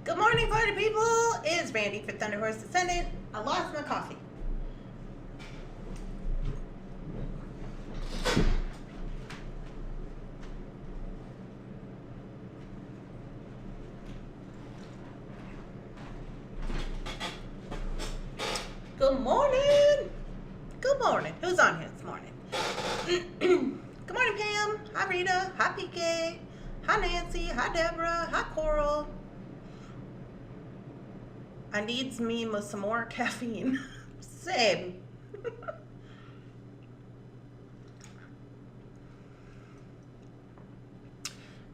Good morning, party people. It's Randy for Thunderhorse Descendant. I lost my coffee. Good morning. Good morning. Who's on here this morning? Good morning, Pam. Hi, Rita. Hi, PK. Hi, Nancy. Hi, Deborah. Hi, Coral. I needs me with some more caffeine. Same.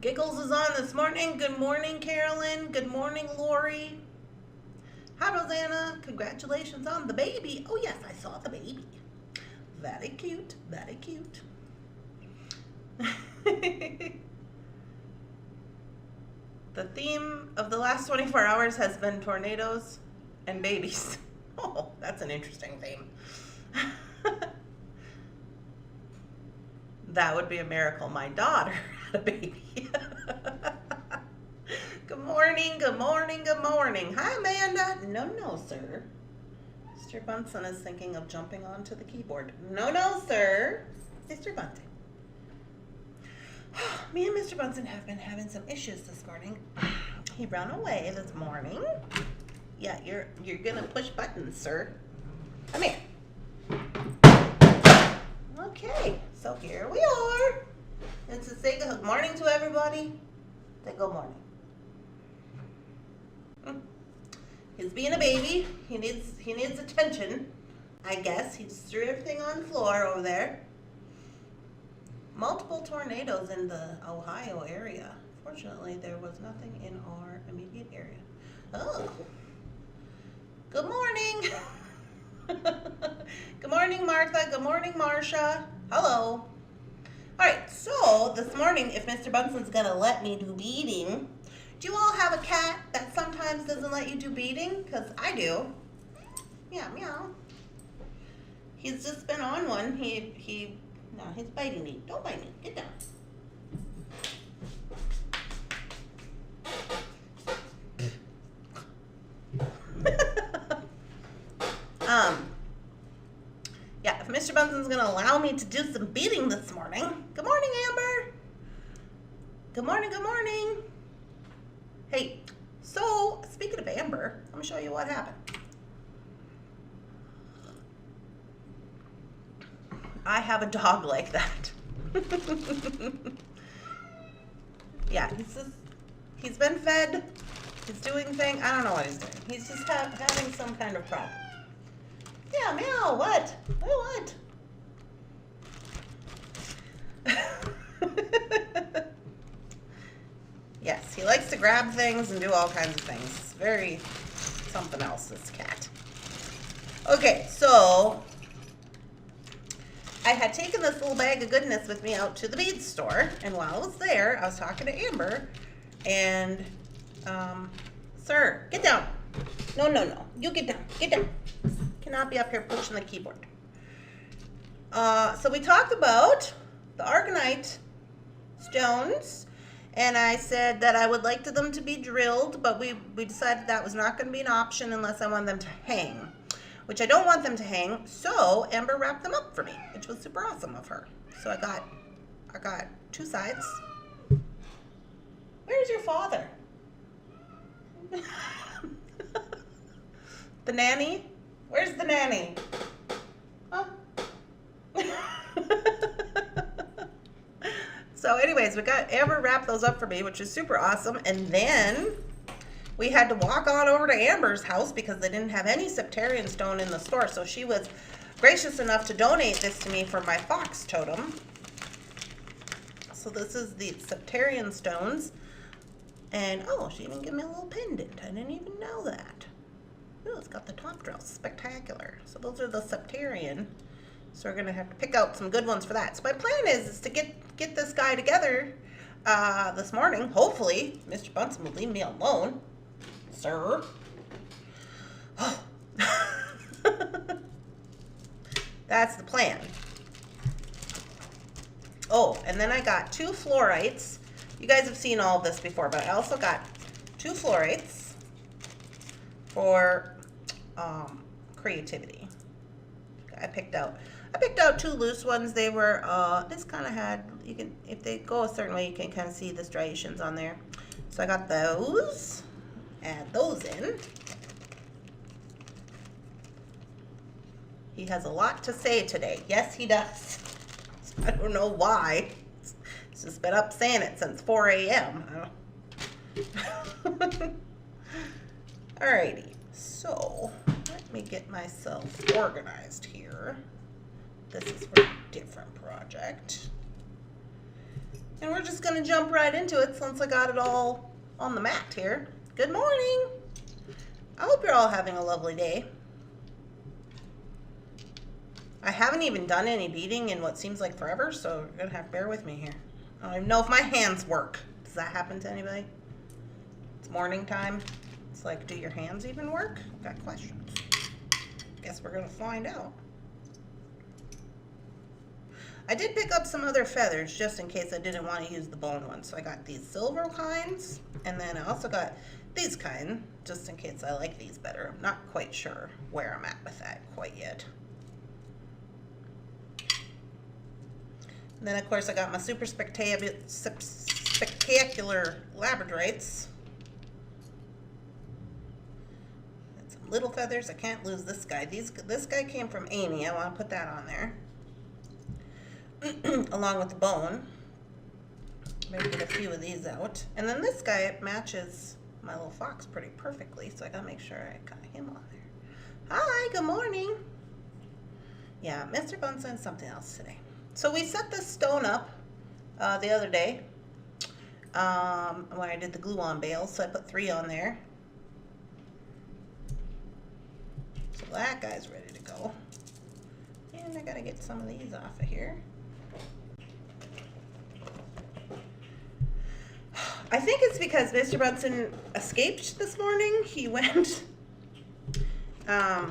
Giggles is on this morning. Good morning, Carolyn. Good morning, Lori. Hi, Rosanna. Congratulations on the baby. Oh, yes, I saw the baby. Very cute. Very cute. The theme of the last 24 hours has been tornadoes and babies. Oh, that's an interesting theme. That would be a miracle. My daughter had a baby. Good morning, good morning, good morning. Hi, Amanda. No, sir. Mr. Bunsen is thinking of jumping onto the keyboard. No, sir. Mr. Bunsen. Me and Mr. Bunsen have been having some issues this morning. He ran away this morning. Yeah, you're gonna push buttons, sir. Come here. Okay, so here we are. And to say good morning to everybody, say good morning. He's being a baby. He needs attention, I guess. He just threw everything on the floor over there. Multiple tornadoes in the Ohio area. Fortunately, there was nothing in our immediate area. Oh. Good morning. Good morning, Martha. Good morning, Marcia. Hello. All right, so this morning, if Mr. Bunsen's gonna let me do beading, do you all have a cat that sometimes doesn't let you do beading? Because I do. Meow, meow. He's just been on one. No, he's biting me. Don't bite me. Get down. Yeah, if Mr. Bunsen's gonna allow me to do some beading this morning. Good morning, Amber. Good morning, good morning. Hey, so speaking of Amber, let me show you what happened. I have a dog like that. Yeah, he's been fed. He's doing things. I don't know what he's doing. He's just having some kind of problem. Yeah, meow. What? What? Yes, he likes to grab things and do all kinds of things. Very something else, this cat. Okay, so I had taken this little bag of goodness with me out to the Bead Store, and while I was there, I was talking to Amber, and, sir, get down. No, you get down. Cannot be up here pushing the keyboard. So we talked about the Argonite stones, and I said that I would like them to be drilled, but we decided that was not going to be an option unless I wanted them to hang. Which I don't want them to hang, so Amber wrapped them up for me, which was super awesome of her. So I got two sides. Where's your father? The nanny? Where's the nanny? Huh? So anyways, we got Amber wrapped those up for me, which is super awesome. And then we had to walk on over to Amber's house because they didn't have any Septarian stone in the store. So she was gracious enough to donate this to me for my Fox Totem. So this is the Septarian stones. And, oh, she even gave me a little pendant. I didn't even know that. Oh, it's got the top drill. Spectacular. So those are the Septarian. So we're going to have to pick out some good ones for that. So my plan is to get this guy together this morning. Hopefully, Mr. Bunsen will leave me alone. Sir. Oh. That's the plan. Oh, and then I got 2 fluorites. You guys have seen all of this before, but I also got 2 fluorites. for creativity. I picked out 2 loose ones. They were this kind of had, you can, if they go a certain way, you can kind of see the striations on there. So I got those. Add those in. He has a lot to say today. Yes, he does. I don't know why. He's just been up saying it since 4 a.m. Alrighty, so let me get myself organized here. This is for a different project. And we're just gonna jump right into it since I got it all on the mat here. Good morning. I hope you're all having a lovely day. I haven't even done any beading in what seems like forever, so you're gonna have to bear with me here. I don't even know if my hands work. Does that happen to anybody? It's morning time. It's like, do your hands even work? I've got questions. Guess we're gonna find out. I did pick up some other feathers just in case I didn't want to use the bone ones. So I got these silver kinds, and then I also got these kind, just in case I like these better. I'm not quite sure where I'm at with that quite yet. And then of course I got my super spectacular labradorites. And some little feathers. I can't lose this guy. This guy came from Amy. I want to put that on there. Along with the bone. Maybe get a few of these out. And then this guy matches my little fox pretty perfectly, so I gotta make sure I got him on there. Hi, good morning. Yeah, Mr. Bunsen's something else today. So we set this stone up the other day when I did the glue-on bales, so I put 3 on there. So that guy's ready to go. And I gotta get some of these off of here. I think it's because Mr. Bunsen escaped this morning. He went, I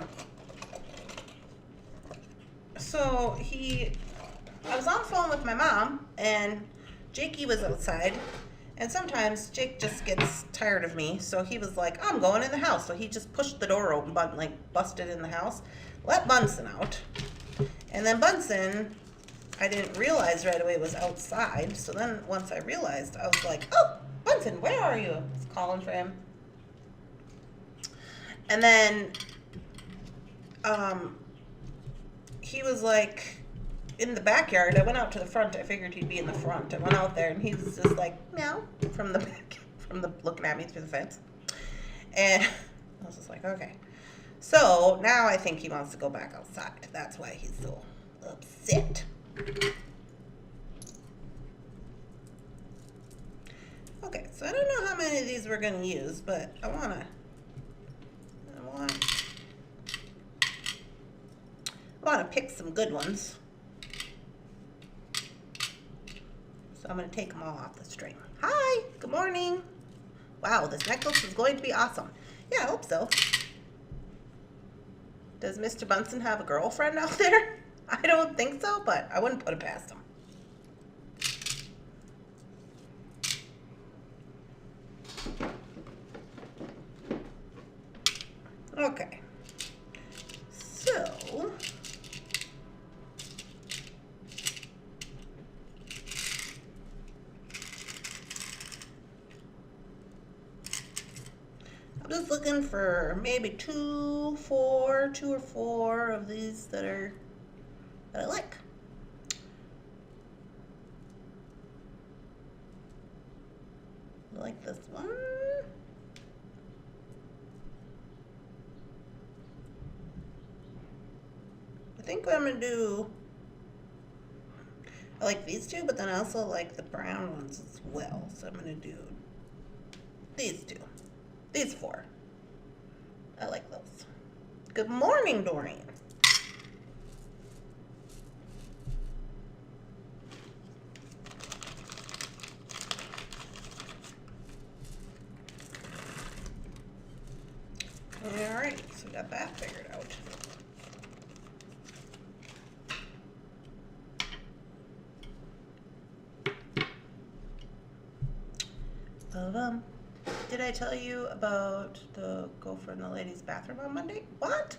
was on the phone with my mom, and Jakey was outside, and sometimes Jake just gets tired of me, so he was like, I'm going in the house. So he just pushed the door open, but like busted in the house, let Bunsen out, and then Bunsen, I didn't realize right away was outside. So then once I realized, I was like, oh, Bunsen, where are you? I was calling for him. And then he was like in the backyard. I went out to the front. I figured he'd be in the front. I went out there and he was just like, meow, from the back, looking at me through the fence. And I was just like, okay. So now I think he wants to go back outside. That's why he's so upset. Okay, so I don't know how many of these we're going to use, but I want to pick some good ones. So I'm going to take them all off the string. Hi, good morning. Wow, this necklace is going to be awesome. Yeah, I hope so. Does Mr. Bunsen have a girlfriend out there? I don't think so, but I wouldn't put it past him. Okay, so I'm just looking for maybe 2 or 4 of these that I like. I like this one. I think what I'm gonna do, I like these 2, but then I also like the brown ones as well. So I'm gonna do these 2, these 4. I like those. Good morning, Doreen. All right, so we got that figured out. Did I tell you about the gopher in the ladies' bathroom on Monday? What?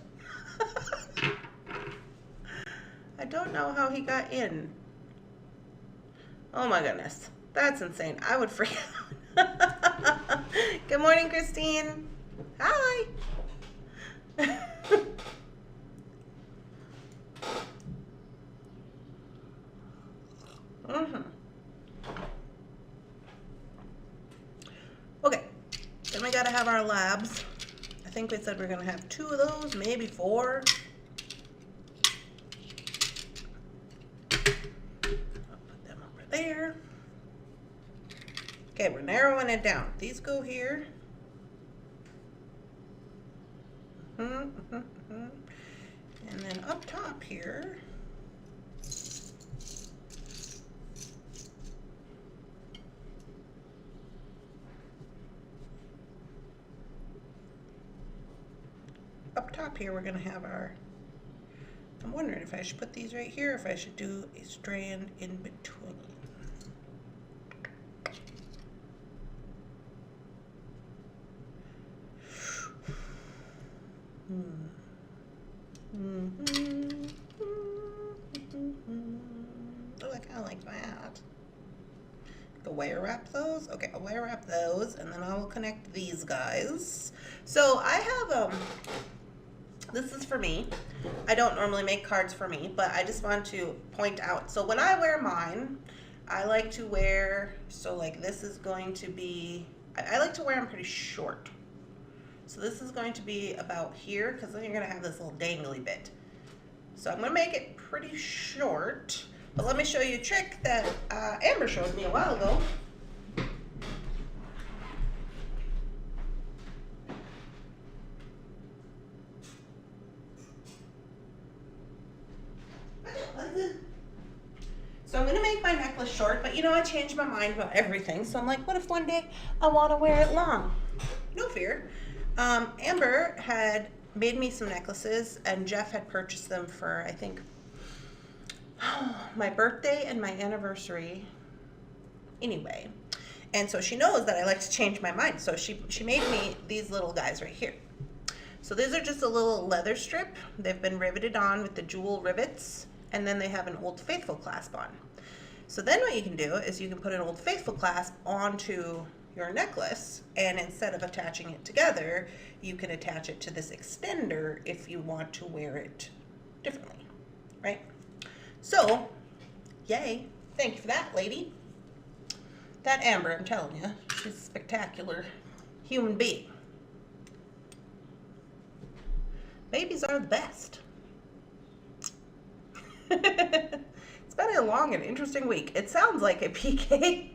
I don't know how he got in. Oh my goodness. That's insane. I would freak out. Good morning, Christine. Hi. Okay. Then we gotta have our labs. I think we said we're gonna have 2 of those, maybe 4. There. Okay, we're narrowing it down. These go here. And then up top here. Up top here, we're gonna have our, I'm wondering if I should put these right here, or if I should do a strand in between. Oh, I kind of like that. The wire wrap those. Okay, I'll wire wrap those, and then I will connect these guys. So I have this is for me. I don't normally make cards for me, but I just want to point out. So when I wear mine, I like to wear, so like this is going to be, I like to wear them pretty short. So this is going to be about here, because then you're going to have this little dangly bit. So I'm going to make it pretty short. But let me show you a trick that Amber showed me a while ago. So I'm going to make my necklace short, but you know, I changed my mind about everything. So I'm like, what if one day I want to wear it long? No fear. Amber had made me some necklaces, and Jeff had purchased them for, I think, my birthday and my anniversary anyway. And so she knows that I like to change my mind. So she made me these little guys right here. So these are just a little leather strip. They've been riveted on with the jewel rivets, and then they have an Old Faithful clasp on. So then what you can do is you can put an Old Faithful clasp onto your necklace, and instead of attaching it together, you can attach it to this extender if you want to wear it differently, right? So, yay. Thank you for that, lady. That Amber, I'm telling you, she's a spectacular human being. Babies are the best. It's been a long and interesting week. It sounds like a PK.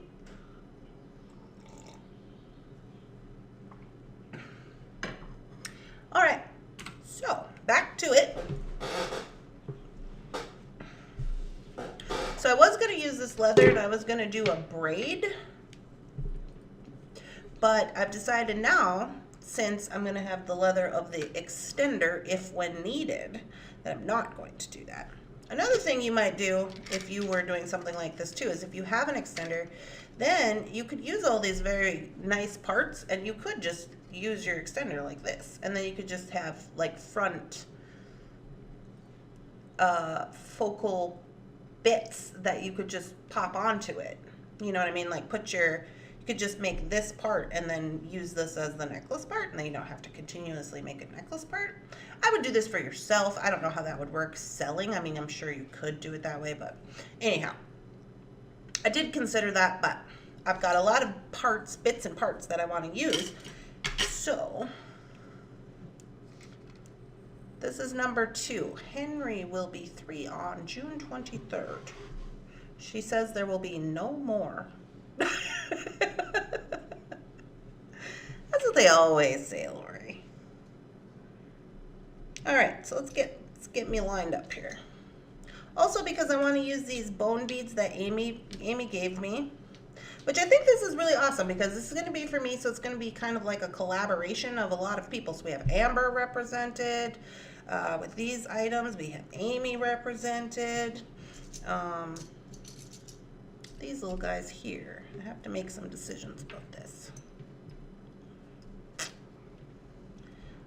All right, so back to it. So I was going to use this leather, and I was going to do a braid, but I've decided now, since I'm going to have the leather of the extender if when needed, that I'm not going to do that. Another thing you might do if you were doing something like this too is if you have an extender, then you could use all these very nice parts, and you could just use your extender like this, and then you could just have like front focal bits that you could just pop onto it. You know what I mean? Like you could just make this part and then use this as the necklace part, and then you don't have to continuously make a necklace part. I would do this for yourself. I don't know how that would work selling. I mean, I'm sure you could do it that way, but anyhow, I did consider that, but I've got a lot of parts, bits and parts that I want to use. So this is number 2. Henry will be 3 on June 23rd. She says there will be no more. That's what they always say, Lori. All right, so let's get me lined up here. Also, because I want to use these bone beads that Amy gave me, which I think this is really awesome because this is going to be for me, so it's going to be kind of like a collaboration of a lot of people. So we have Amber represented with these items. We have Amy represented. These little guys here. I have to make some decisions about this.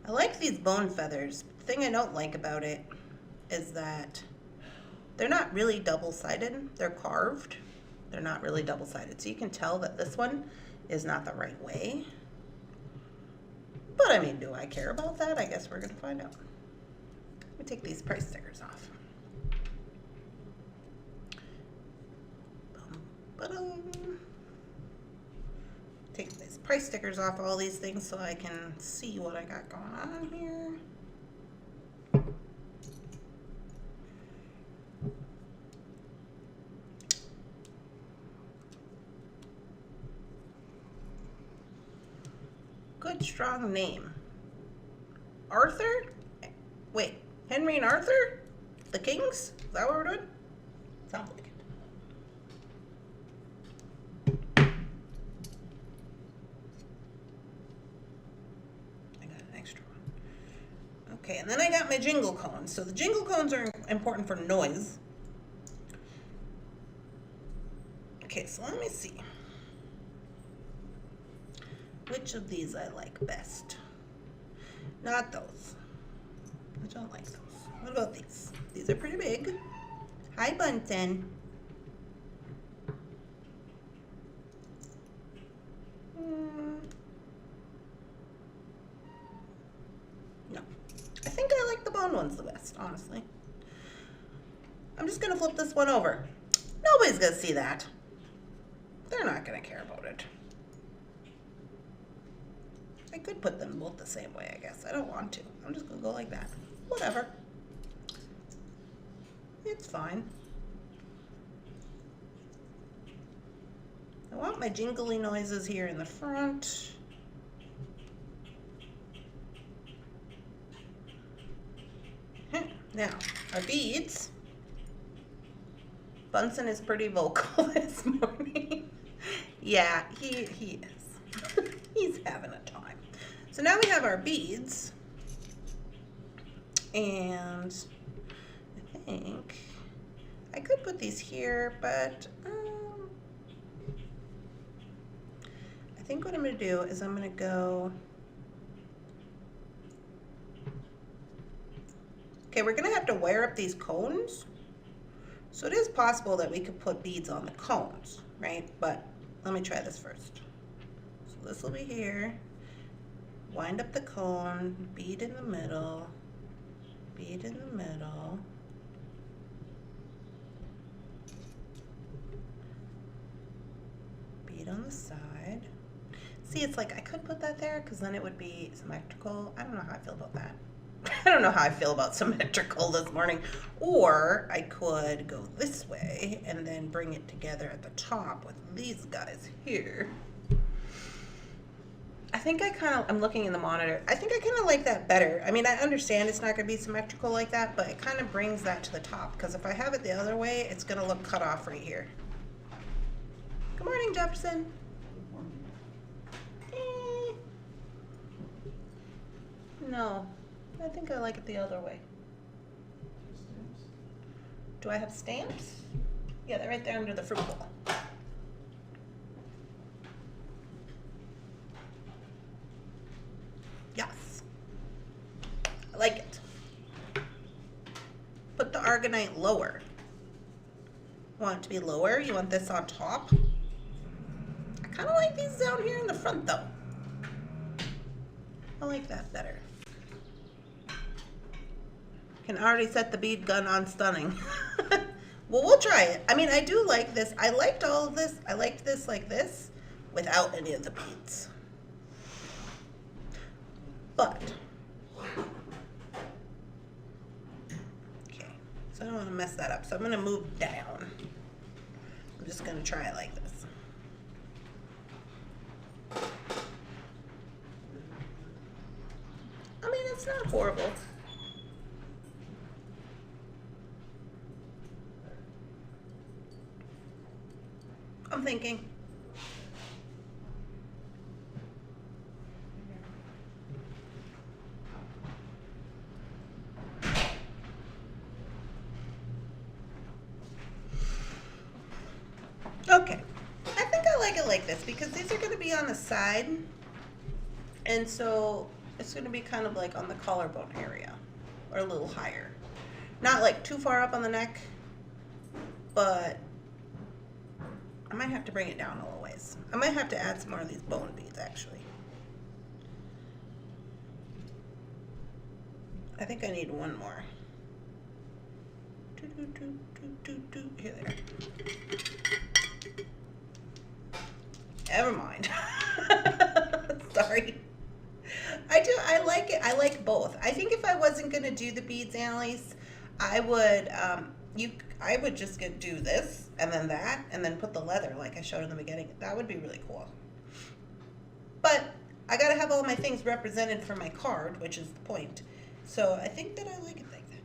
I like these bone feathers. The thing I don't like about it is that they're not really double-sided. They're carved. They're not really double-sided. So you can tell that this one is not the right way. But I mean, do I care about that? I guess we're gonna find out. Let me take these price stickers off. Take these price stickers off all these things so I can see what I got going on here. Good strong name. Arthur? Wait, Henry and Arthur? The Kings? Is that what we're doing? Sounds like it. Okay, and then I got my jingle cones. So the jingle cones are important for noise. Okay, so let me see. Which of these I like best? Not those. I don't like those. What about these? These are pretty big. Hi, Bunsen. No. I think I like the bone ones the best, honestly. I'm just gonna flip this one over. Nobody's gonna see that. They're not gonna care about it. I could put them both the same way, I guess. I don't want to. I'm just gonna go like that. Whatever. It's fine. I want my jingly noises here in the front. Now, our beads. Bunsen is pretty vocal this morning. Yeah, he is. He's having a time. So now we have our beads. And I think I could put these here, but I think what I'm going to do is I'm going to go. Okay, we're going to have to wire up these cones. So it is possible that we could put beads on the cones, right? But let me try this first. So this will be here. Wind up the cone, bead in the middle, bead in the middle. Bead on the side. See, it's like I could put that there because then it would be symmetrical. I don't know how I feel about that. I don't know how I feel about symmetrical this morning. Or I could go this way and then bring it together at the top with these guys here. I think I'm looking in the monitor. I think I kind of like that better. I mean, I understand it's not going to be symmetrical like that, but it kind of brings that to the top. Because if I have it the other way, it's going to look cut off right here. Good morning, Jefferson. No. I think I like it the other way. Do I have stamps? Yeah, they're right there under the fruit bowl. Yes. I like it. Put the argonite lower. Want it to be lower? You want this on top? I kind of like these down here in the front though. I like that better. Can already set the bead gun on stunning. Well, we'll try it. I mean, I do like this. I liked all of this. I liked this like this without any of the beads. But, okay, so I don't want to mess that up. So I'm going to move down. I'm just going to try it like this. I mean, it's not horrible. I'm thinking. Okay, I think I like it like this because these are going to be on the side, and so It's going to be kind of like on the collarbone area, or a little higher. Not like too far up on the neck, but I might have to bring it down a little ways. I might have to add some more of these bone beads, actually. I think I need one more. Here they are. Never mind. Sorry. I like it. I like both. I think if I wasn't gonna do the beads, Annalise, I would I would just do this and then that and then put the leather like I showed in the beginning. That would be really cool. But I gotta have all my things represented for my card, which is the point. So I think that I like it like that.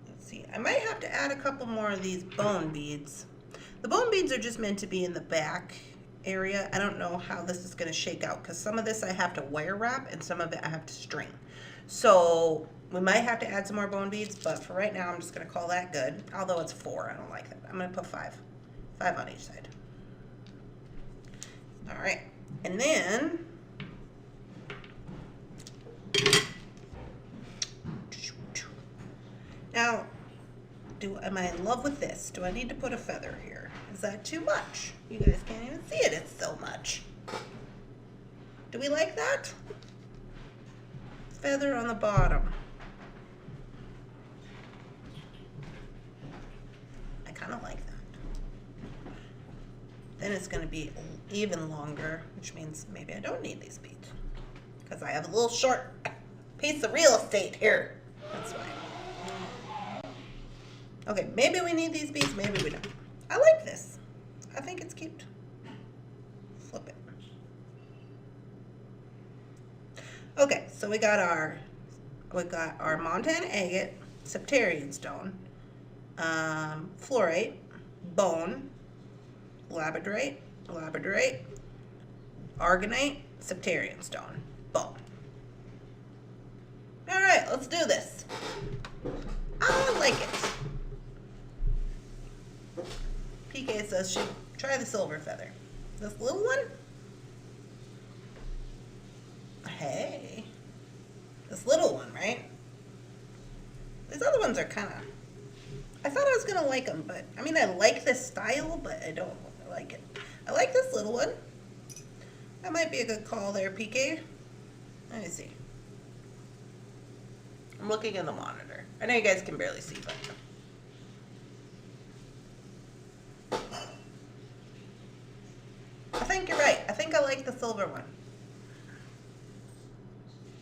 Let's see. I might have to add a couple more of these bone beads. The bone beads are just meant to be in the back area. I don't know how this is going to shake out because some of this I have to wire wrap and some of it I have to string. So we might have to add some more bone beads, but for right now I'm just going to call that good. Although it's 4, I don't like that. I'm going to put 5. 5 on each side. All right, and then now, am I in love with this? Do I need to put a feather here? Is that too much? You guys can't even see it. It's so much. Do we like that? Feather on the bottom. I kind of like that. Then it's going to be even longer, which means maybe I don't need these beads because I have a little short piece of real estate here. That's why. Okay, maybe we need these beads, maybe we don't. I like this. I think it's cute. Flip it. Okay, so we got our Montana agate, septarian stone, fluorite, bone, labradorite, argonite, septarian stone, bone. All right, let's do this. I like it. PK says she try the silver feather. This little one? Hey. This little one, right? These other ones are kind of... I thought I was going to like them, but... I mean, I like this style, but I don't like it. I like this little one. That might be a good call there, PK. Let me see. I'm looking in the monitor. I know you guys can barely see, but... I think you're right. I think I like the silver one.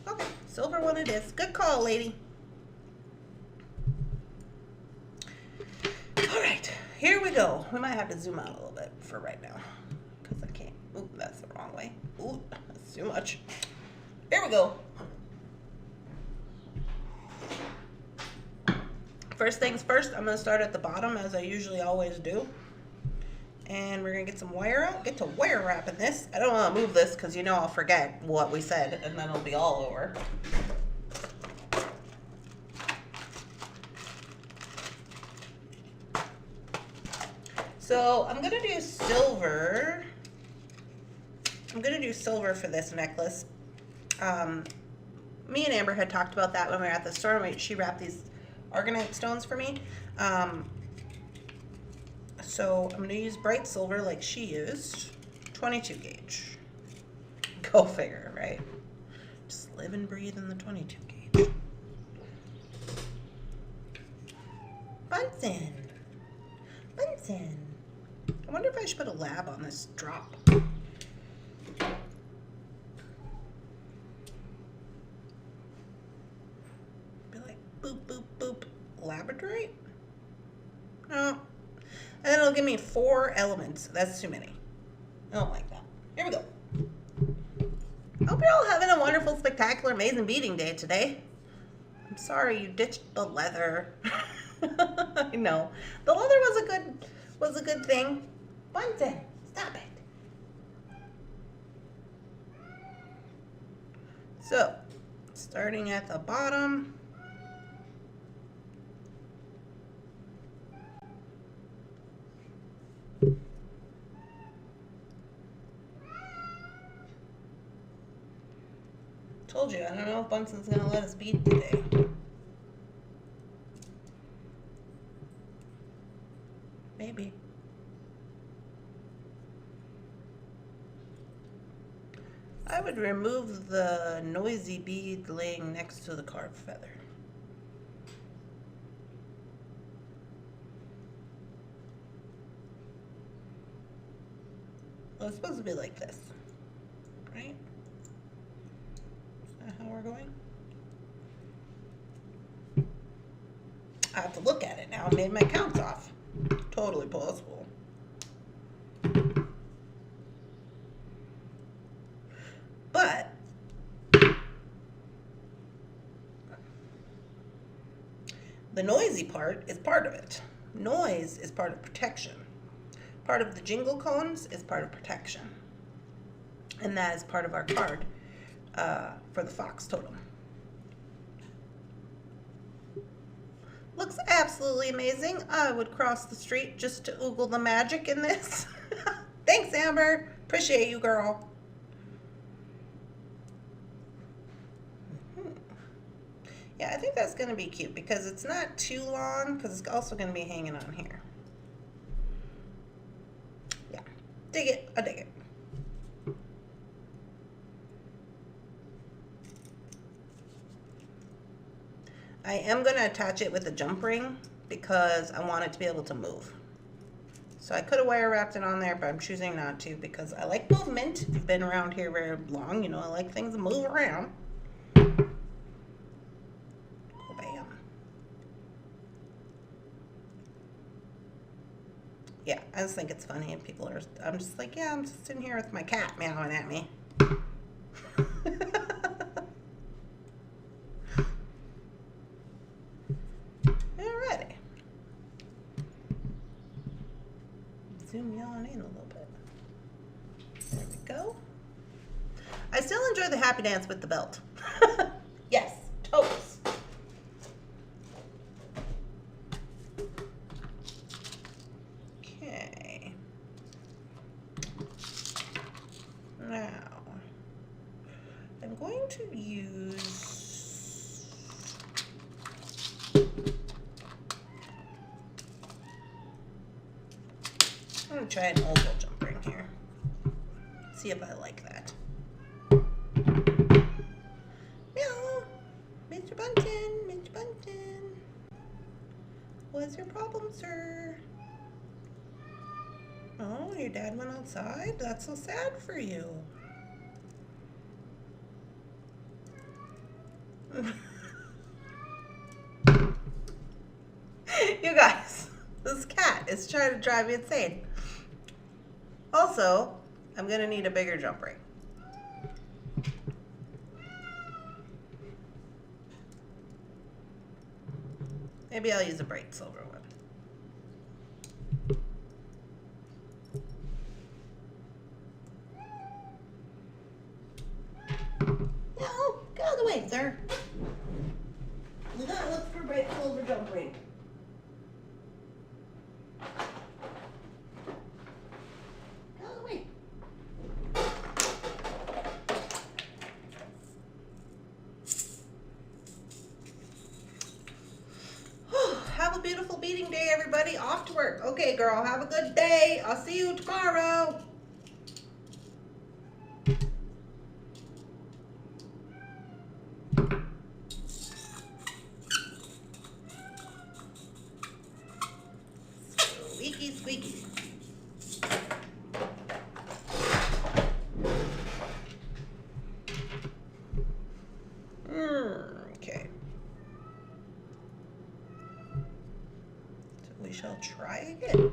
Okay, silver one it is. Good call, lady. All right, here we go. We might have to zoom out a little bit for right now because I can't. Oop, that's the wrong way. Ooh, that's too much. Here we go. First things first, I'm going to start at the bottom as I usually always do. And we're going to get some wire out. Get to wire wrapping this. I don't want to move this because you know I'll forget what we said and then it'll be all over. So I'm going to do silver. I'm going to do silver for this necklace. Me and Amber had talked about that when we were at the store. She wrapped these argonite stones for me. So I'm going to use bright silver like she used. 22 gauge. Go figure, right? Just live and breathe in the 22 gauge. Bunsen. Bunsen. I wonder if I should put a lab on this drop. Be like boop, boop, boop. Labradorite? No. And then it'll give me 4 elements. That's too many. I don't like that. Here we go. Hope you're all having a wonderful, spectacular, amazing beading day today. I'm sorry you ditched the leather. I know. The leather was a good thing. Bunsen, stop it. So, starting at the bottom. if Bunsen's gonna let us bead today. Maybe. I would remove the noisy bead laying next to the carved feather. Well, it's supposed to be like this, right? Is that how we're going? I have to look at it now. I made my counts off. Totally possible. But the noisy part is part of it. Noise is part of protection. Part of the jingle cones is part of protection. And that is part of our card for the Fox Totem. Looks absolutely amazing. I would cross the street just to oogle the magic in this. Thanks, Amber. Appreciate you, girl. Yeah, I think that's going to be cute because it's not too long because it's also going to be hanging on here. Yeah, dig it. I dig it. I am going to attach it with a jump ring because I want it to be able to move. So I could have wire wrapped it on there, but I'm choosing not to because I like movement. If you've been around here very long, you know I like things to move around. Yeah, I just think it's funny and people are, I'm just like, yeah, I'm just sitting here with my cat meowing at me. Alrighty. Zoom you on in a little bit. There we go. I still enjoy the happy dance with the belt. Yes, totes. Now, I'm going to use I'm going to try an oval jump ring here. See if I like that. Meow! Mr. Bunsen, Mr. Bunsen. What's your problem, sir? Oh, your dad went outside? That's so sad for you. You guys, this cat is trying to drive me insane. Also, I'm going to need a bigger jump ring. Maybe I'll use a bright silver one. No, get out of the way, sir. Do not look for bright silver jump ring. Get out of the way. Have a beautiful beading day, everybody. Off to work. Okay, girl, have a good day. I'll see you tomorrow. Squeaky, squeaky. Okay. So we shall try again.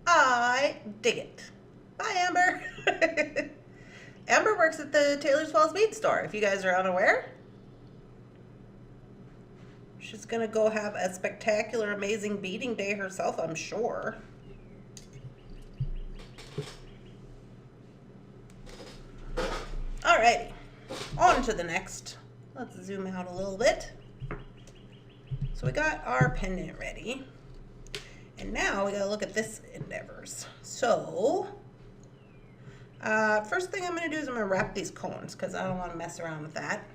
I dig it. Bye, Amber. Amber works at the Taylor's Falls Bead Store, if you guys are unaware. She's gonna go have a spectacular, amazing beading day herself, I'm sure. Alrighty, on to the next. Let's zoom out a little bit. So we got our pendant ready. And now we gotta look at this endeavors. So, first thing I'm gonna do is I'm gonna wrap these cones because I don't wanna mess around with that.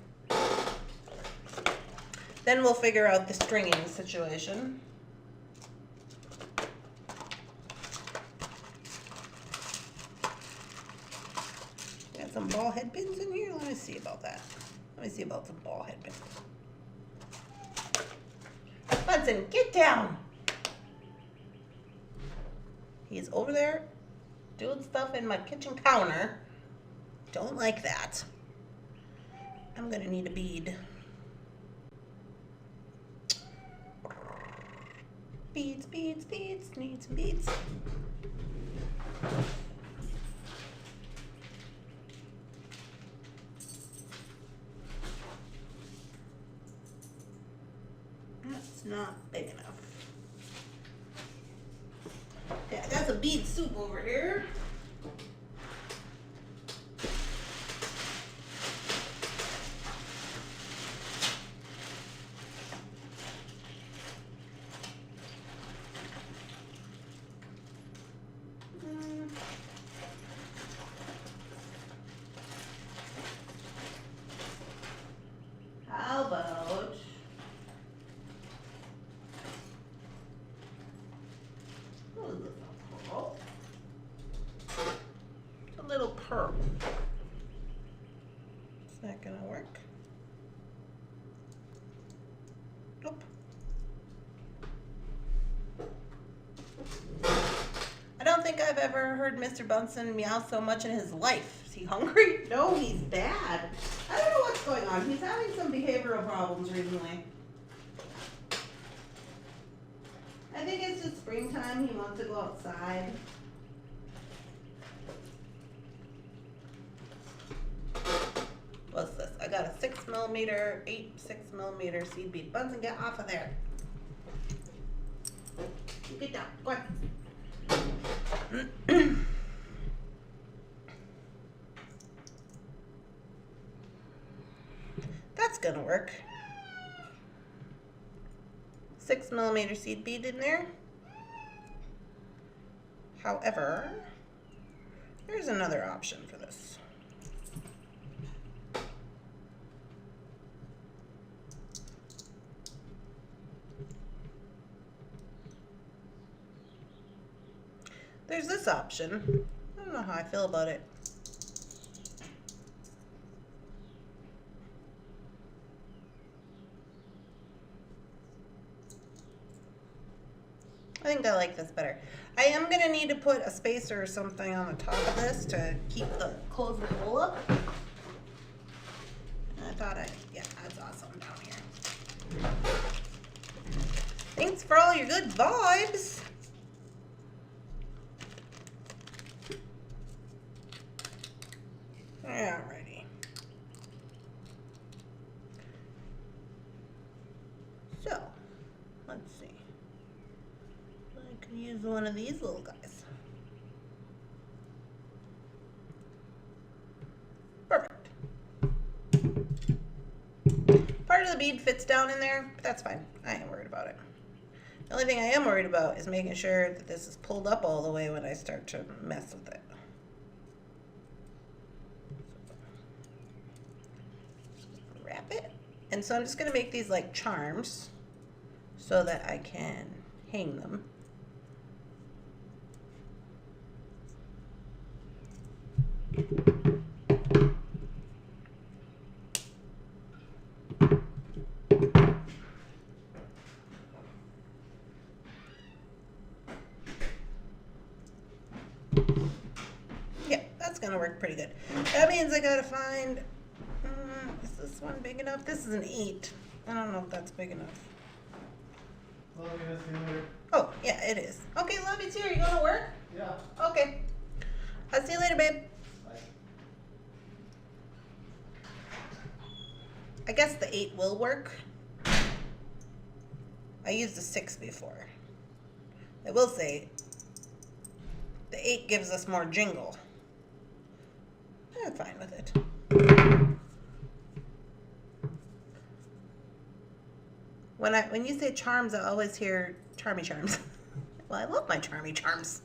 Then we'll figure out the stringing situation. Got some ball head pins in here. Let me see about that. Let me see about some ball head pins. Bunsen, get down! He's over there doing stuff in my kitchen counter. Don't like that. I'm gonna need a bead. Beads, beads, beads, need some beads. That's not big enough. Yeah, that's a bead soup over here. How about a little pearl? Is that gonna work? Nope. I don't think I've ever heard Mr. Bunsen meow so much in his life. Is he hungry? No, he's bad. I don't know what's going on. He's having some behavioral problems recently. I think it's just springtime. He wants to go outside. What's this? I got a 6mm, 6mm seed bead. Bunsen, get off of there. Get down. Go on. That's gonna work. 6mm seed bead in there. However, there's another option for this. There's this option. I don't know how I feel about it. I think I like this better. I am going to need to put a spacer or something on the top of this to keep the close the hole up. I thought yeah, that's awesome down here. Thanks for all your good vibes. Alrighty. So, let's see. I can use one of these little guys. Perfect. Part of the bead fits down in there, but that's fine. I ain't worried about it. The only thing I am worried about is making sure that this is pulled up all the way when I start to mess with it. Wrap it. And so I'm just going to make these like charms so that I can hang them. Yeah, that's gonna work pretty good. That means I gotta find, is this one big enough? This is an 8. I don't know if that's big enough. Love you, see you later. Oh, yeah, it is. Okay, love you too. Are you going to work? Yeah. Okay. I'll see you later, babe. Bye. I guess the 8 will work. I used a 6 before. I will say, the 8 gives us more jingle. I'm fine with it. When you say charms, I always hear charmy charms. Well, I love my charmy charms.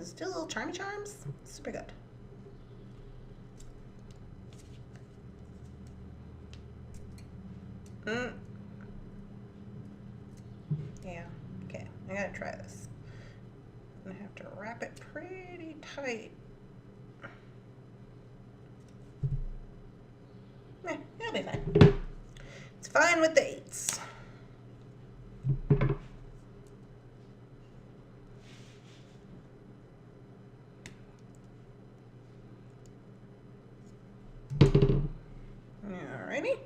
Still little charmy charms, super good. Yeah, okay, I gotta try this. I'm gonna have to wrap it pretty tight. It'll be fine. It's fine with the 8s. Alrighty.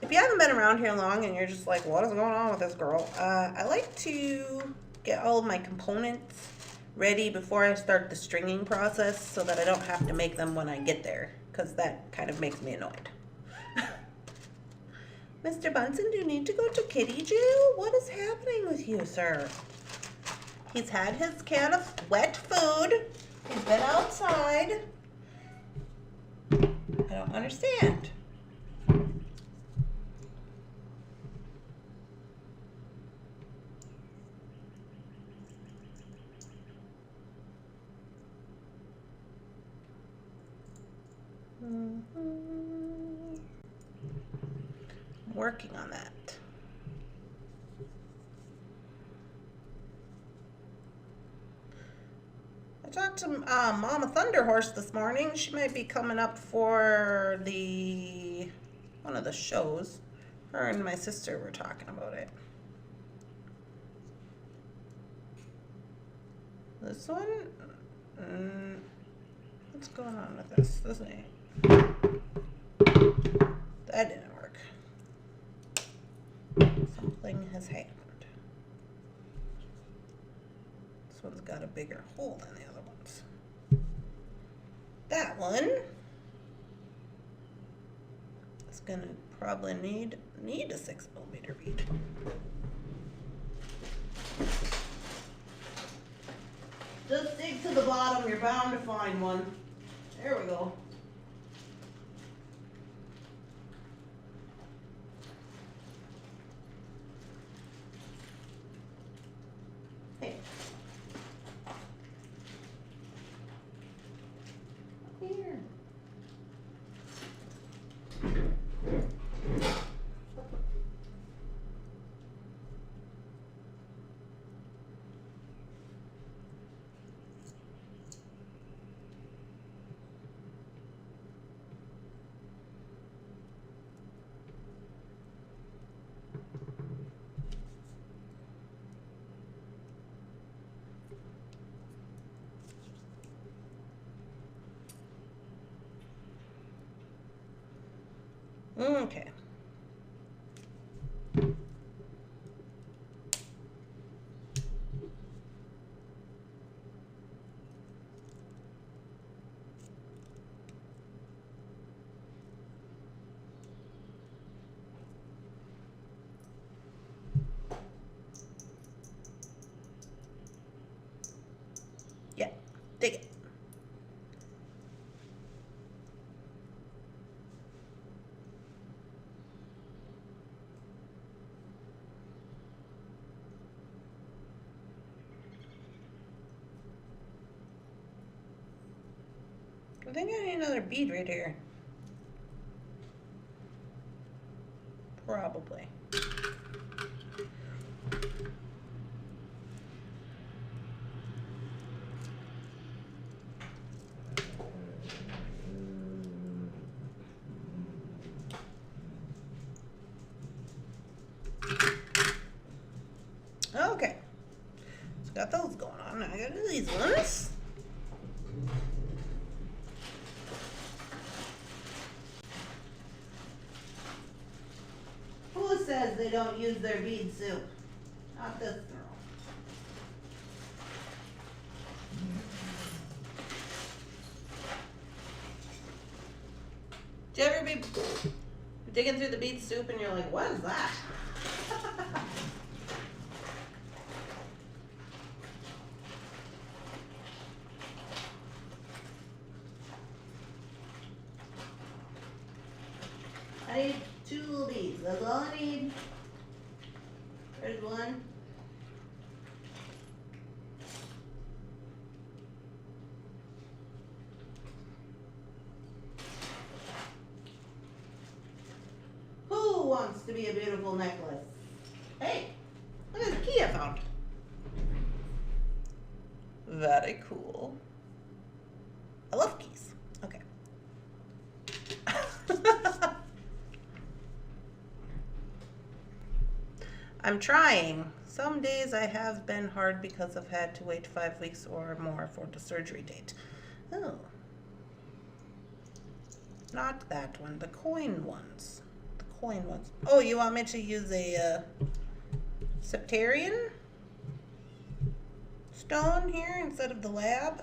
If you haven't been around here long and you're just like, what is going on with this girl? I like to get all of my components ready before I start the stringing process so that I don't have to make them when I get there, because that kind of makes me annoyed. Mr. Bunsen, do you need to go to kitty jail? What is happening with you, sir? He's had his can of wet food. He's been outside. I don't understand. I'm working on that. I talked to Mama Thunderhorse this morning. She might be coming up for one of the shows. Her and my sister were talking about it. This one? What's going on with this? This ain't. That didn't work. Something has happened. This one's got a bigger hole than the other ones. That one is gonna probably need a 6mm bead. Just dig to the bottom, you're bound to find one. There we go. Hey. Here. Okay. Yeah, dig it. I think I need another bead right here. Probably. Okay. So got those going on. Now I gotta do these ones. Who says they don't use their bead soup? Not this girl. Do you ever be digging through the bead soup and you're like, what is that? need 2 little beads. That's all I need. There's one. Who wants to be a beautiful necklace? Hey, look at the key I found. Very cool. I love keys. Okay. I'm trying. Some days I have been hard because I've had to wait 5 weeks or more for the surgery date. Oh. Not that one. The coin ones. The coin ones. Oh, you want me to use a Septarian stone here instead of the lab?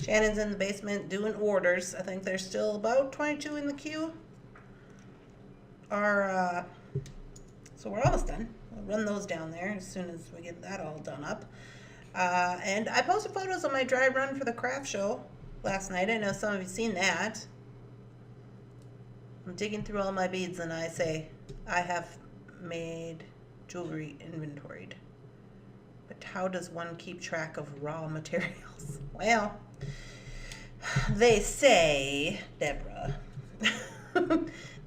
Shannon's in the basement doing orders. I think there's still about 22 in the queue. So we're almost done. We'll run those down there as soon as we get that all done up. And I posted photos of my dry run for the craft show last night. I know some of you seen that. I'm digging through all my beads and I say, I have made jewelry inventoried. But how does one keep track of raw materials? Well, they say, Deborah,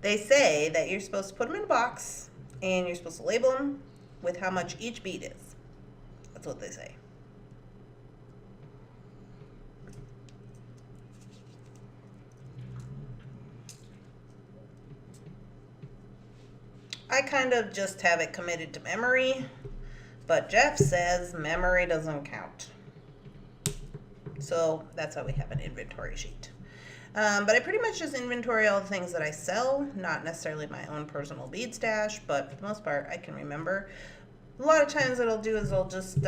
they say that you're supposed to put them in a box and you're supposed to label them with how much each bead is. That's what they say. I kind of just have it committed to memory, but Jeff says memory doesn't count. So that's why we have an inventory sheet. But I pretty much just inventory all the things that I sell, not necessarily my own personal bead stash, but for the most part, I can remember. A lot of times what I'll do is I'll just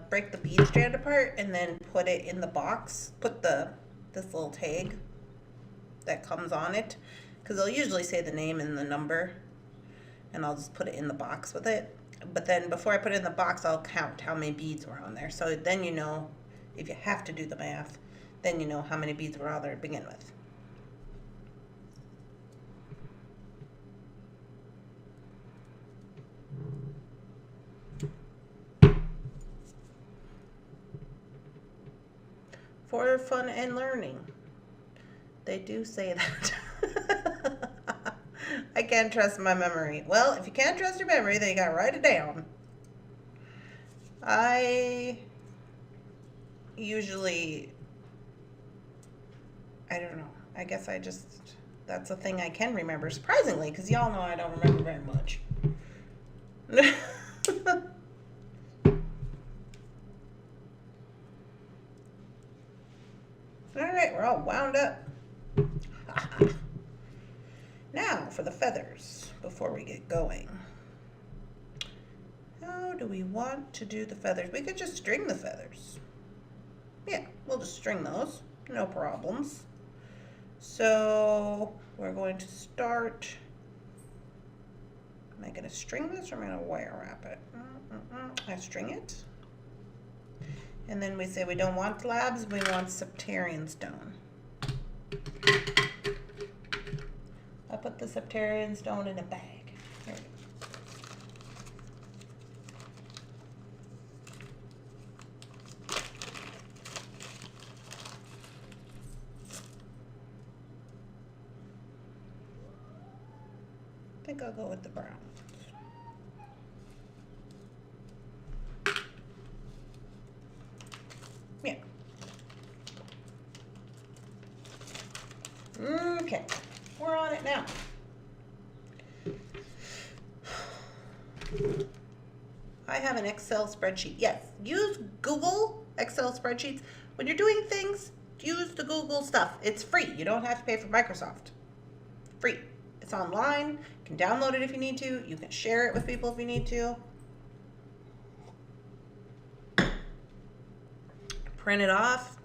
break the bead strand apart and then put it in the box, put this little tag that comes on it, because they'll usually say the name and the number, and I'll just put it in the box with it. But then before I put it in the box, I'll count how many beads were on there. So then you know, if you have to do the math, then you know how many beads were on there to begin with. For fun and learning. They do say that. I can't trust my memory. Well, if you can't trust your memory, then you gotta write it down. I usually, I don't know. I guess that's a thing I can remember, surprisingly, because y'all know I don't remember very much. Alright, we're all wound up. Now for the feathers, before we get going. How do we want to do the feathers? We could just string the feathers. Yeah, we'll just string those. No problems. So we're going to start. Am I going to string this or am I going to wire wrap it? I string it. And then we say we don't want labs, we want Septarian stone. I put the Septarian stone in a bag. Here we go. I think I'll go with the brown. Yeah. Okay, we're on it now. I have an Excel spreadsheet. Yes, use Google Excel spreadsheets. When you're doing things, use the Google stuff. It's free. You don't have to pay for Microsoft. Free. It's online. You can download it if you need to. You can share it with people if you need to. Print it off.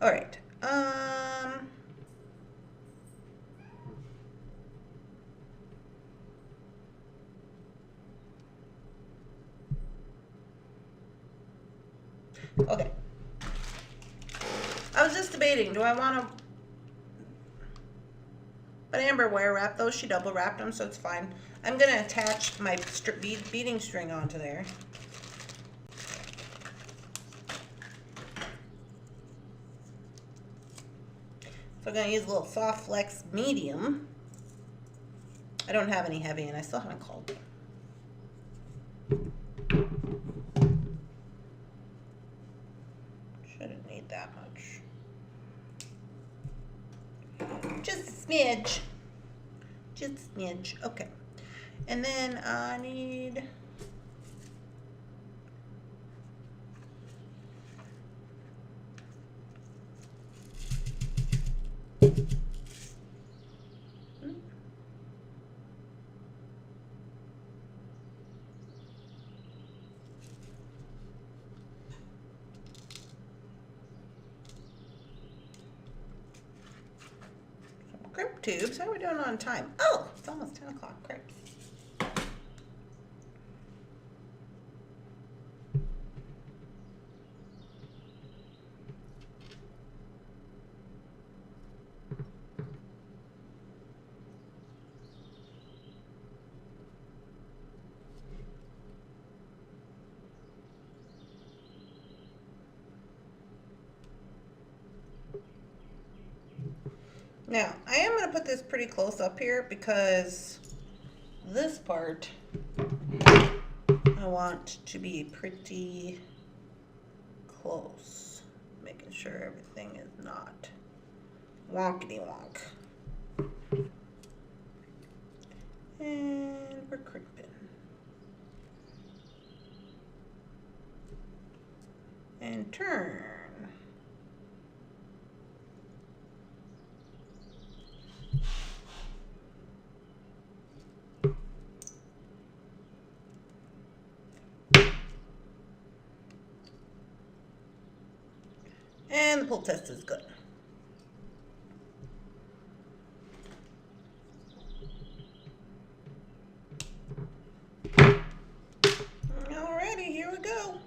All right. Okay. I was just debating, do I want to, but Amber wire wrap those, she double wrapped them, so it's fine. I'm going to attach my beading string onto there. So I'm going to use a little soft flex medium. I don't have any heavy, and I still haven't called it. Shouldn't need that much. Just a smidge. Just a smidge. Okay. And then I need... crimp tubes. How are we doing on time? Oh, it's almost 10 o'clock. Cripes. Now, I am going to put this pretty close up here because this part I want to be pretty close, making sure everything is not wonkety wonk. And we're crimping. And turn. And the pull test is good. Alrighty, here we go.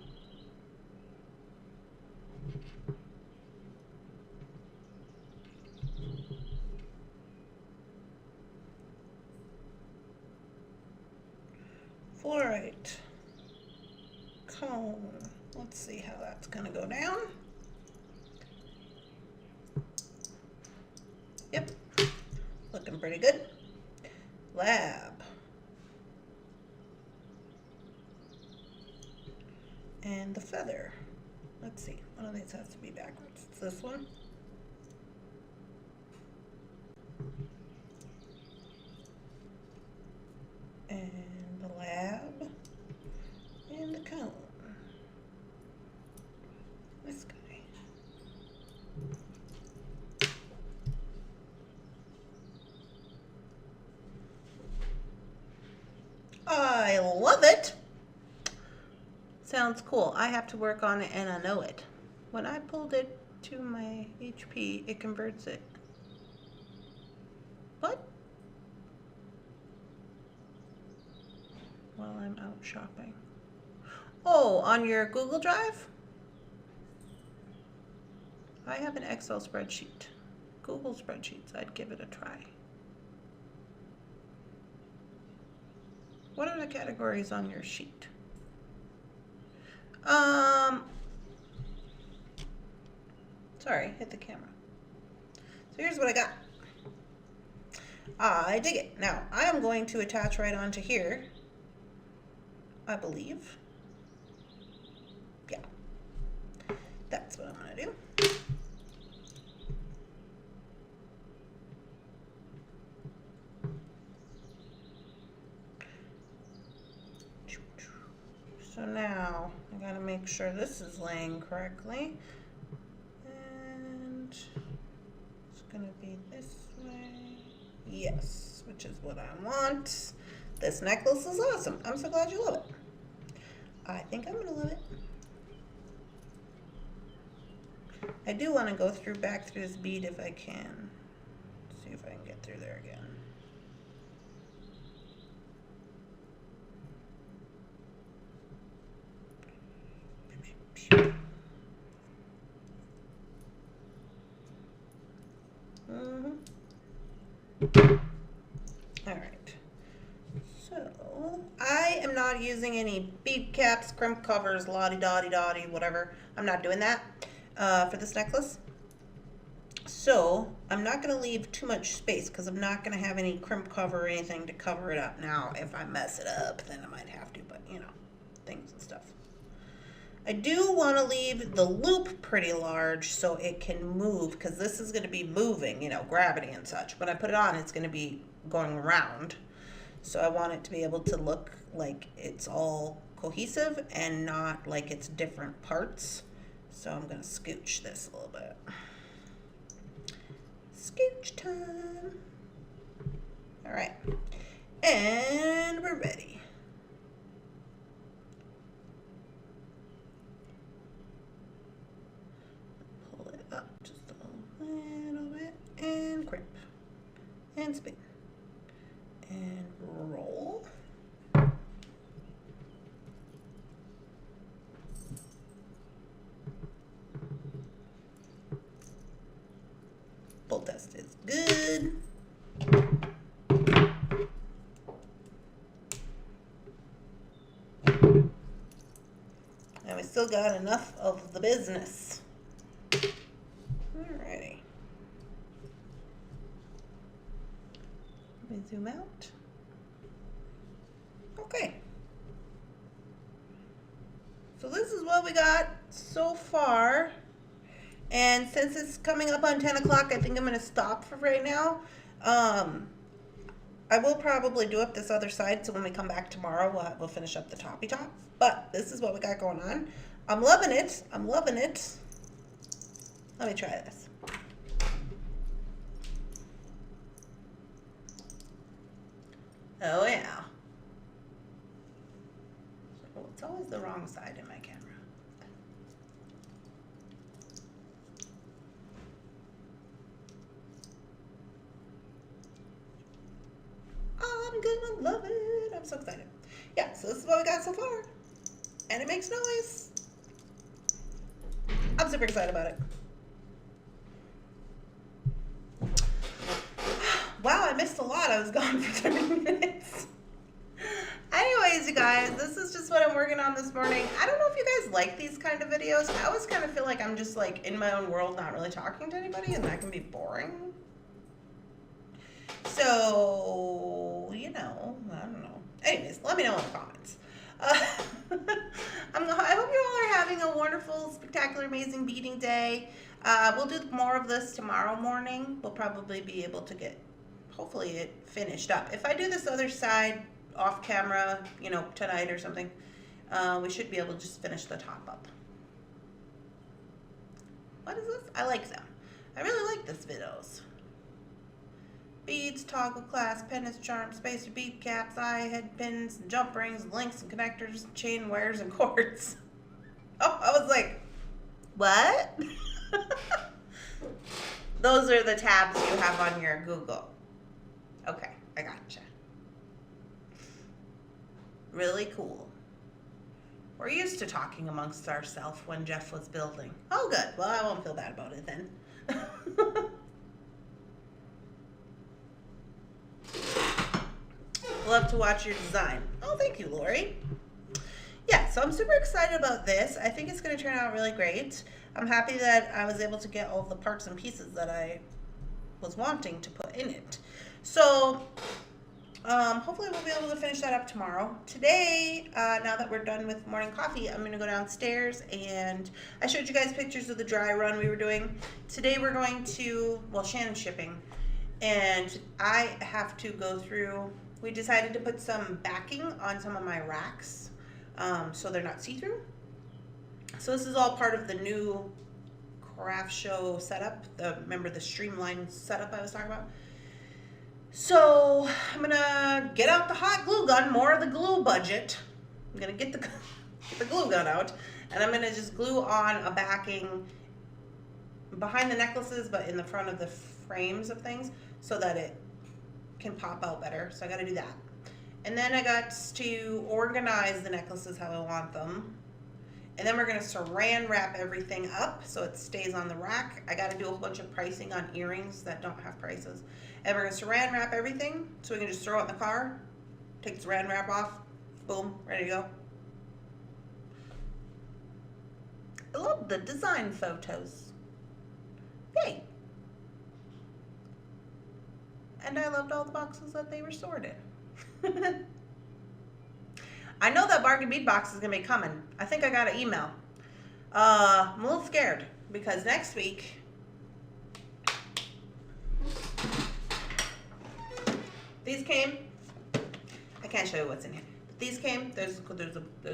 Fluorite cone. Let's see how that's gonna go down. Yep, looking pretty good. Lab. And the feather. Let's see, one of these has to be backwards. It's this one. And the lab. And the cone. This guy. I love it. Sounds cool. I have to work on it and I know it. When I pulled it to my HP, it converts it. What? While I'm out shopping. Oh, on your Google Drive? I have an Excel spreadsheet. Google spreadsheets, I'd give it a try. What are the categories on your sheet? Sorry, hit the camera. So here's what I got. I dig it. Now, I am going to attach right onto here, I believe. Yeah. That's what I'm going to do. So now I gotta make sure this is laying correctly. And it's gonna be this way. Yes, which is what I want. This necklace is awesome. I'm so glad you love it. I think I'm gonna love it. I do want to go back through this bead if I can. See if I can get through there again. Alright, so I am not using any bead caps, crimp covers, lottie-dottie-dottie, whatever. I'm not doing that for this necklace. So I'm not going to leave too much space because I'm not going to have any crimp cover or anything to cover it up. Now, if I mess it up, then I might have to, but you know, things and stuff. I do want to leave the loop pretty large so it can move, because this is going to be moving, you know, gravity and such. When I put it on, it's going to be going around. So I want it to be able to look like it's all cohesive and not like it's different parts. So I'm going to scooch this a little bit. Scooch time. All right. And we're ready. Up just a little bit and crimp and spin and roll. Pull test is good. And we still got enough of the business. Alrighty. Let me zoom out. Okay. So this is what we got so far. And since it's coming up on 10 o'clock, I think I'm going to stop for right now. I will probably do up this other side, so when we come back tomorrow, we'll finish up the toppy top. But this is what we got going on. I'm loving it. I'm loving it. Let me try this. Oh yeah. Oh, it's always the wrong side in my camera. I'm gonna love it. I'm so excited. Yeah, so this is what we got so far. And it makes noise. I'm super excited about it. Wow, I missed a lot. I was gone for 30 minutes. Anyways, you guys, this is just what I'm working on this morning. I don't know if you guys like these kind of videos. I always kind of feel like I'm just like in my own world, not really talking to anybody, and that can be boring. So, you know, I don't know. Anyways, let me know in the comments. I hope you all are having a wonderful, spectacular, amazing beading day. We'll do more of this tomorrow morning. We'll probably be able to get, hopefully, it finished up. If I do this other side off camera, you know, tonight or something, we should be able to just finish the top up. What is this? I like them. I really like this videos. Beads, toggle clasp, pendants, charms, spacer, bead caps, eye, head pins, jump rings, links and connectors, chain wires, and cords. Oh, I was like, what? Those are the tabs you have on your Google. Okay, I gotcha. Really cool. We're used to talking amongst ourselves when Jeff was building. Oh, good. Well, I won't feel bad about it then. Love to watch your design. Oh, thank you, Lori. Yeah, so I'm super excited about this. I think it's going to turn out really great. I'm happy that I was able to get all the parts and pieces that I was wanting to put in it. So hopefully we'll be able to finish that up tomorrow. Today, now that we're done with morning coffee, I'm going to go downstairs, and I showed you guys pictures of the dry run we were doing. Today we're going to, well, Shannon's shipping, and I have to go through. We decided to put some backing on some of my racks so they're not see-through. So this is all part of the new craft show setup. Remember the streamlined setup I was talking about? So I'm going to get out the hot glue gun, more of the glue budget. I'm going to get the glue gun out, and I'm going to just glue on a backing behind the necklaces, but in the front of the frames of things, so that it can pop out better. So I got to do that. And then I got to organize the necklaces how I want them. And then we're going to saran wrap everything up so it stays on the rack. I got to do a whole bunch of pricing on earrings that don't have prices. And we're going to saran wrap everything so we can just throw it in the car, take the saran wrap off, boom, ready to go. I love the design photos. Yay. And I loved all the boxes that they were stored in. I know that bargain bead box is going to be coming. I think I got an email. I'm a little scared because next week these came. I can't show you what's in here. These came. There's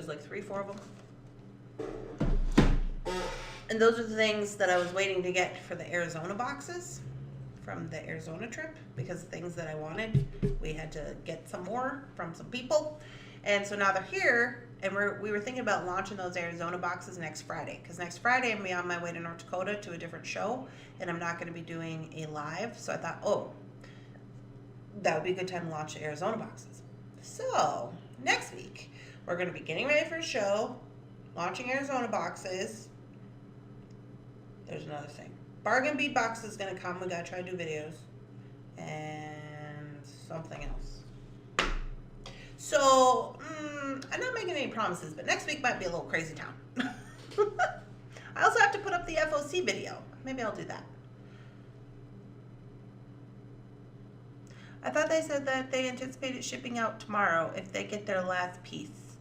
like 3-4 of them. And those are the things that I was waiting to get for the Arizona boxes from the Arizona trip, because the things that I wanted, we had to get some more from some people. And so now they're here, and we were thinking about launching those Arizona boxes next Friday, because next Friday I'm going to be on my way to North Dakota to a different show, and I'm not going to be doing a live. So I thought, oh, that would be a good time to launch the Arizona boxes. So next week we're going to be getting ready for a show, launching Arizona boxes. There's another thing. Bargain bead box is going to come. We got to try to do videos. And something else. So, I'm not making any promises, but next week might be a little crazy town. I also have to put up the FOC video. Maybe I'll do that. I thought they said that they anticipated shipping out tomorrow if they get their last piece.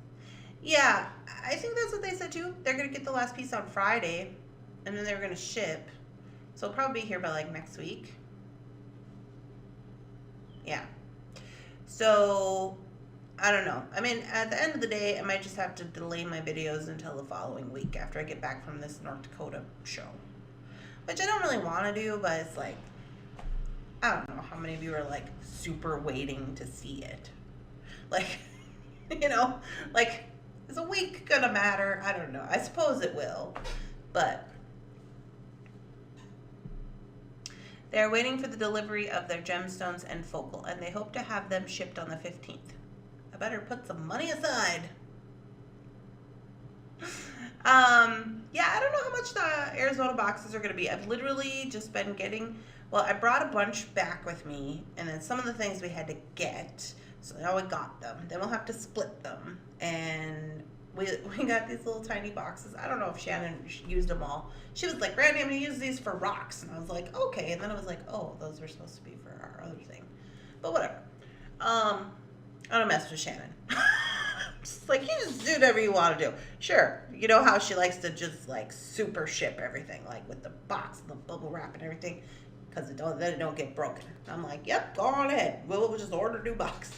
Yeah, I think that's what they said too. They're going to get the last piece on Friday, and then they're going to ship. So it'll probably be here by like next week. Yeah. So, I don't know. I mean, at the end of the day, I might just have to delay my videos until the following week after I get back from this North Dakota show. Which I don't really want to do, but it's like, I don't know how many of you are like super waiting to see it. Like, you know, like, is a week gonna matter? I don't know. I suppose it will, but they're waiting for the delivery of their gemstones and focal, and they hope to have them shipped on the 15th. I better put some money aside. Yeah, I don't know how much the Arizona boxes are going to be. I've literally just been getting, well, I brought a bunch back with me, and then some of the things we had to get, so now we got them. Then we'll have to split them, and we got these little tiny boxes. I don't know if Shannon used them all. She was like, Randy, I'm going to use these for rocks. And I was like, okay. And then I was like, oh, those were supposed to be for our other thing. But whatever. I don't mess with Shannon. Just like, you just do whatever you want to do. Sure. You know how she likes to just like super ship everything, like with the box and the bubble wrap and everything, because then it don't get broken. I'm like, yep, go on ahead. We'll just order new boxes.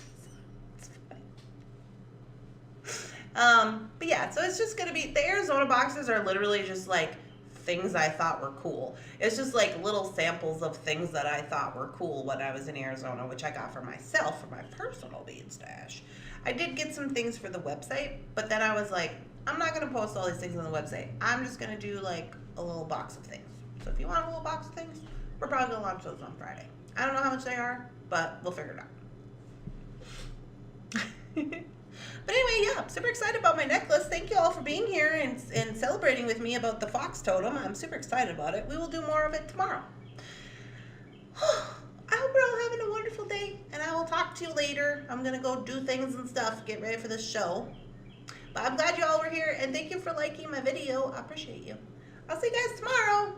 But yeah, so it's just going to be, the Arizona boxes are literally just like things I thought were cool. It's just like little samples of things that I thought were cool when I was in Arizona, which I got for myself for my personal bead stash. I did get some things for the website, but then I was like, I'm not going to post all these things on the website. I'm just going to do like a little box of things. So if you want a little box of things, we're probably going to launch those on Friday. I don't know how much they are, but we'll figure it out. But anyway, yeah, I'm super excited about my necklace. Thank you all for being here and celebrating with me about the Fox Totem. I'm super excited about it. We will do more of it tomorrow. I hope you're all having a wonderful day, and I will talk to you later. I'm going to go do things and stuff, get ready for this show. But I'm glad you all were here, and thank you for liking my video. I appreciate you. I'll see you guys tomorrow.